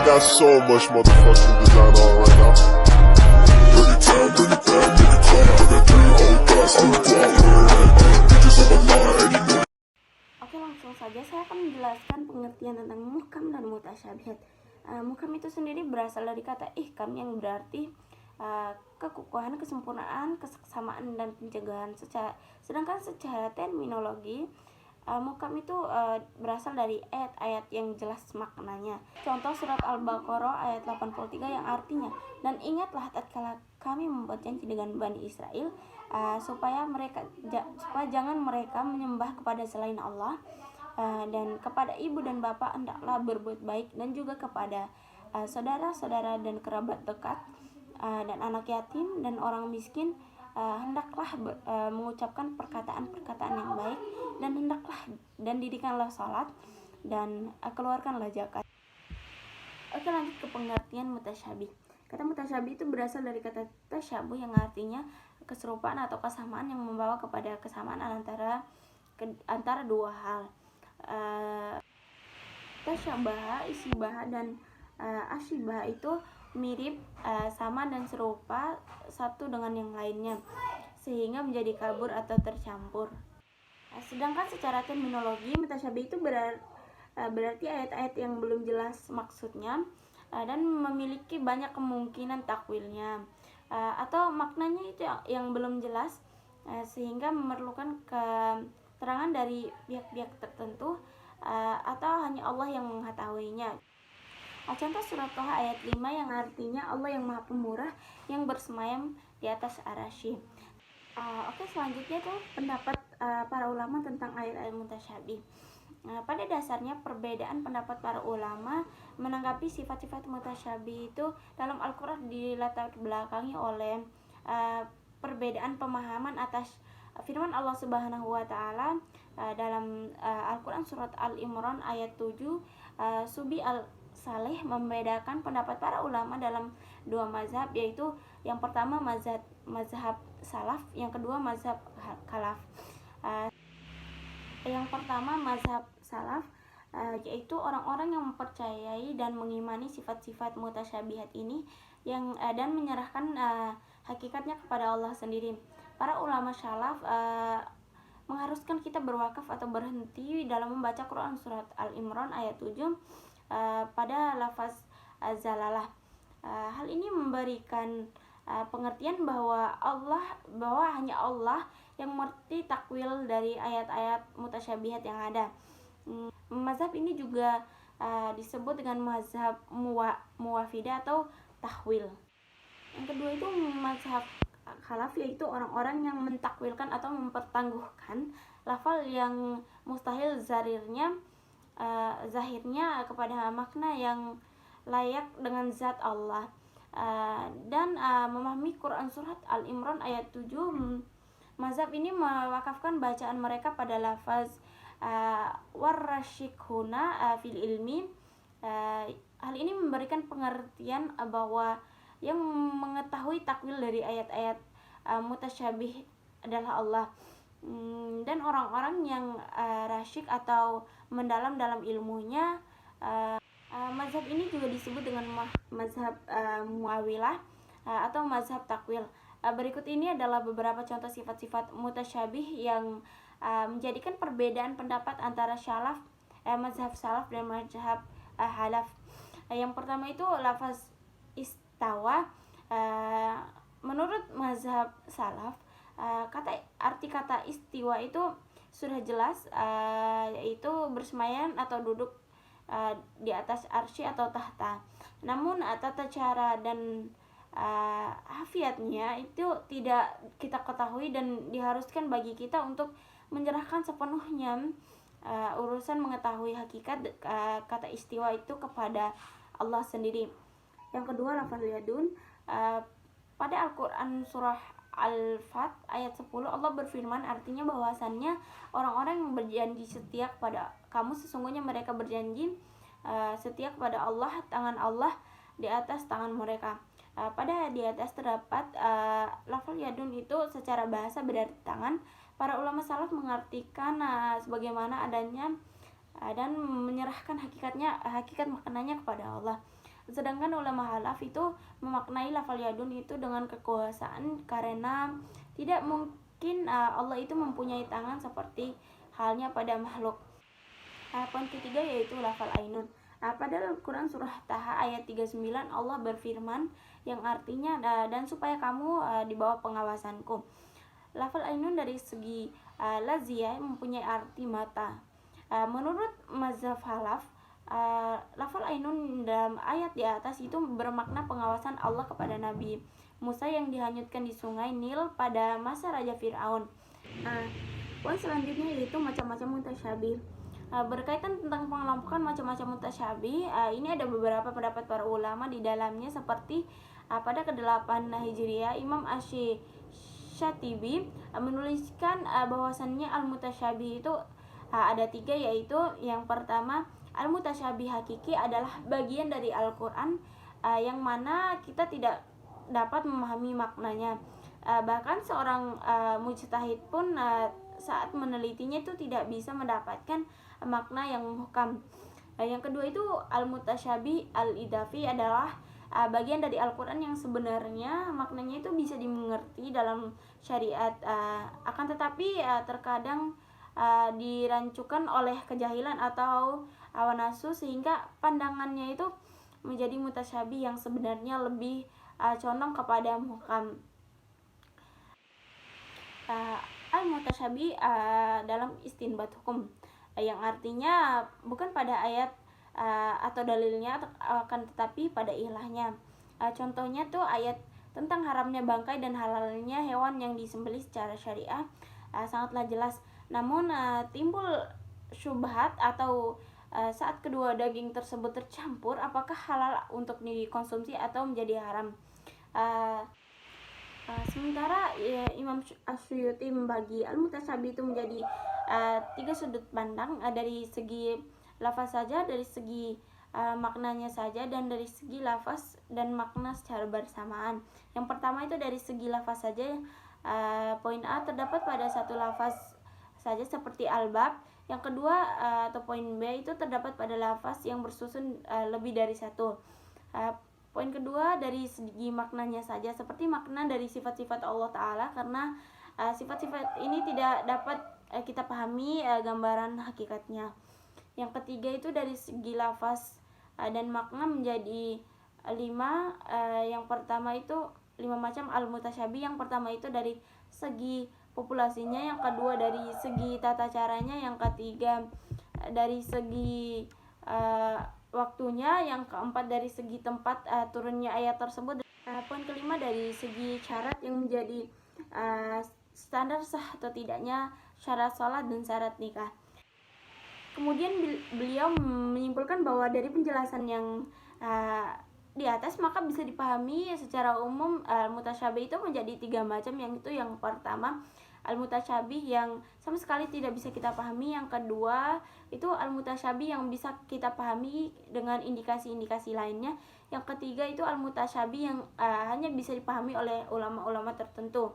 got so much motherfucking design on right now. Bring it down, bring it back, make it clap. I got 3 old thoughts on the block, bitches on my line, and you know. Oke, langsung saja saya akan menjelaskan pengertian tentang muhkam dan mutasyabihat. Muhkam itu sendiri berasal dari kata ihkam yang berarti kekukuhan, kesempurnaan, kesamaan, dan pencegahan. Sedangkan secara terminologi, muhkam itu berasal dari ayat-ayat yang jelas maknanya. Contoh surat Al-Baqarah ayat 83 yang artinya, dan ingatlah tatkala kami membuat janji dengan Bani Israel supaya jangan mereka menyembah kepada selain Allah, dan kepada ibu dan bapak hendaklah berbuat baik, dan juga kepada saudara-saudara dan kerabat dekat, dan anak yatim dan orang miskin hendaklah mengucapkan perkataan-perkataan yang baik, dan dirikanlah salat, dan keluarkanlah zakat. Oke, lanjut ke pengertian mutasyabih. Kata mutasyabih itu berasal dari kata tasyabuh yang artinya keserupaan atau kesamaan yang membawa kepada kesamaan antara dua hal. Tasyabaha, isyibaha, dan asyibaha itu mirip, sama dan serupa satu dengan yang lainnya, sehingga menjadi kabur atau tercampur. Sedangkan secara terminologi, mutasyabih itu berarti ayat-ayat yang belum jelas maksudnya dan memiliki banyak kemungkinan takwilnya, atau maknanya itu yang belum jelas, sehingga memerlukan keterangan dari pihak-pihak tertentu, atau hanya Allah yang mengetahuinya. Contoh surat Toha ayat 5 yang artinya Allah yang maha pemurah yang bersemayam di atas arasy. Oke, selanjutnya itu pendapat para ulama tentang ayat-ayat mutasyabih. Pada dasarnya perbedaan pendapat para ulama menanggapi sifat-sifat mutasyabih itu dalam Al-Quran dilatar belakangi oleh perbedaan pemahaman atas firman Allah Subhanahu wa Ta'ala dalam Al-Quran surat Al-Imran ayat 7. Subi Al-Saleh membedakan pendapat para ulama dalam dua mazhab, yaitu yang pertama mazhab salaf, yang kedua mazhab khalaf. Yang pertama mazhab salaf, yaitu orang-orang yang mempercayai dan mengimani sifat-sifat mutasyabihat ini dan menyerahkan hakikatnya kepada Allah sendiri. Para ulama salaf mengharuskan kita berwakaf atau berhenti dalam membaca Quran surat Al-Imran ayat 7 pada lafaz zalalah. Hal ini memberikan pengertian bahwa hanya Allah yang mengerti takwil dari ayat-ayat mutasyabihat yang ada. Mazhab ini juga disebut dengan mazhab muwafidah atau tahwil. Yang kedua itu mazhab khalaf, yaitu orang-orang yang mentakwilkan atau mempertangguhkan lafal yang mustahil zahirnya kepada makna yang layak dengan zat Allah, dan memahami Quran surat Al-Imran ayat 7. Mazhab ini mewakafkan bacaan mereka pada lafaz warasyikhuna fil ilmi. Hal ini memberikan pengertian bahwa yang mengetahui takwil dari ayat-ayat mutasyabih adalah Allah, dan orang-orang yang rasyik atau mendalam dalam ilmunya. Mazhab ini juga disebut dengan mazhab muawilah atau mazhab takwil. Berikut ini adalah beberapa contoh sifat-sifat mutasyabih yang menjadikan perbedaan pendapat antara mazhab salaf dan mazhab halaf. Yang pertama itu lafaz istawa. Menurut mazhab salaf, arti kata istiwa itu sudah jelas, yaitu bersemayam atau duduk di atas arsy atau tahta. Namun tata cara dan hafiatnya itu tidak kita ketahui, dan diharuskan bagi kita untuk menyerahkan sepenuhnya urusan mengetahui hakikat kata istiwa itu kepada Allah sendiri. Yang kedua, lafaz yadun. Pada Al-Quran surah Al-Fat ayat 10, Allah berfirman artinya bahwasannya orang-orang yang berjanji setia kepada kamu, sesungguhnya mereka berjanji setia kepada Allah, tangan Allah di atas tangan mereka. Pada di atas terdapat lafal yadun itu secara bahasa berarti tangan. Para ulama salaf mengartikan sebagaimana adanya dan menyerahkan hakikat maknanya kepada Allah. Sedangkan ulama halaf itu memaknai lafal yadun itu dengan kekuasaan, karena tidak mungkin Allah itu mempunyai tangan seperti halnya pada makhluk. Poin ketiga yaitu lafal ainun. Pada Al-Quran surah Taha ayat 39 Allah berfirman yang artinya dan supaya kamu di bawah pengawasanku. Lafal ainun dari segi laziyah mempunyai arti mata. Menurut mazhab halaf, lafal ainun dalam ayat di atas itu bermakna pengawasan Allah kepada Nabi Musa yang dihanyutkan di sungai Nil pada masa Raja Fir'aun. Poin selanjutnya yaitu macam-macam mutasyabih. Berkaitan tentang pengelompokan macam-macam mutasyabih, ini ada beberapa pendapat para ulama di dalamnya, seperti pada ke-8 Hijriah Imam Asy-Syatibi menuliskan bahwasannya al-mutasyabih itu ada 3, yaitu yang pertama al-mutasyabih hakiki adalah bagian dari Al-Quran yang mana kita tidak dapat memahami maknanya. Bahkan seorang mujtahid pun saat menelitinya itu tidak bisa mendapatkan makna yang muhkam. Yang kedua itu al-mutasyabih al-idafi adalah bagian dari Al-Quran yang sebenarnya maknanya itu bisa dimengerti dalam syariat, akan tetapi terkadang dirancukan oleh kejahilan atau hawa nafsu sehingga pandangannya itu menjadi mutasyabih yang sebenarnya lebih condong kepada muhkam. Al-mutasyabih dalam istinbat hukum, yang artinya bukan pada ayat atau dalilnya, akan tetapi pada ilahnya. Contohnya tuh ayat tentang haramnya bangkai dan halalnya hewan yang disembelih secara syariah sangatlah jelas. Namun timbul syubhat atau saat kedua daging tersebut tercampur, apakah halal untuk dikonsumsi atau menjadi haram. Sementara Imam Asyuyuti membagi al-mutasyabih itu menjadi 3 sudut pandang, dari segi lafaz saja, dari segi maknanya saja, dan dari segi lafaz dan makna secara bersamaan. Yang pertama itu dari segi lafaz saja. Poin A terdapat pada satu lafaz saja seperti al-bab. Yang kedua atau poin B itu terdapat pada lafaz yang bersusun lebih dari satu. Poin kedua dari segi maknanya saja, seperti makna dari sifat-sifat Allah Ta'ala, karena sifat-sifat ini tidak dapat kita pahami gambaran hakikatnya. Yang ketiga itu dari segi lafaz dan makna menjadi 5. Yang pertama itu 5 macam al-mutasyabih. Yang pertama itu dari segi populasinya, yang kedua dari segi tata caranya, yang ketiga dari segi waktunya, yang keempat dari segi tempat turunnya ayat tersebut. Poin kelima dari segi syarat yang menjadi standar sah atau tidaknya syarat sholat dan syarat nikah. Kemudian beliau menyimpulkan bahwa dari penjelasan yang di atas maka bisa dipahami secara umum al-mutasyabih itu menjadi 3 macam, yang itu yang pertama al-mutasyabih yang sama sekali tidak bisa kita pahami, yang kedua itu al-mutasyabih yang bisa kita pahami dengan indikasi-indikasi lainnya, yang ketiga itu al-mutasyabih yang hanya bisa dipahami oleh ulama-ulama tertentu.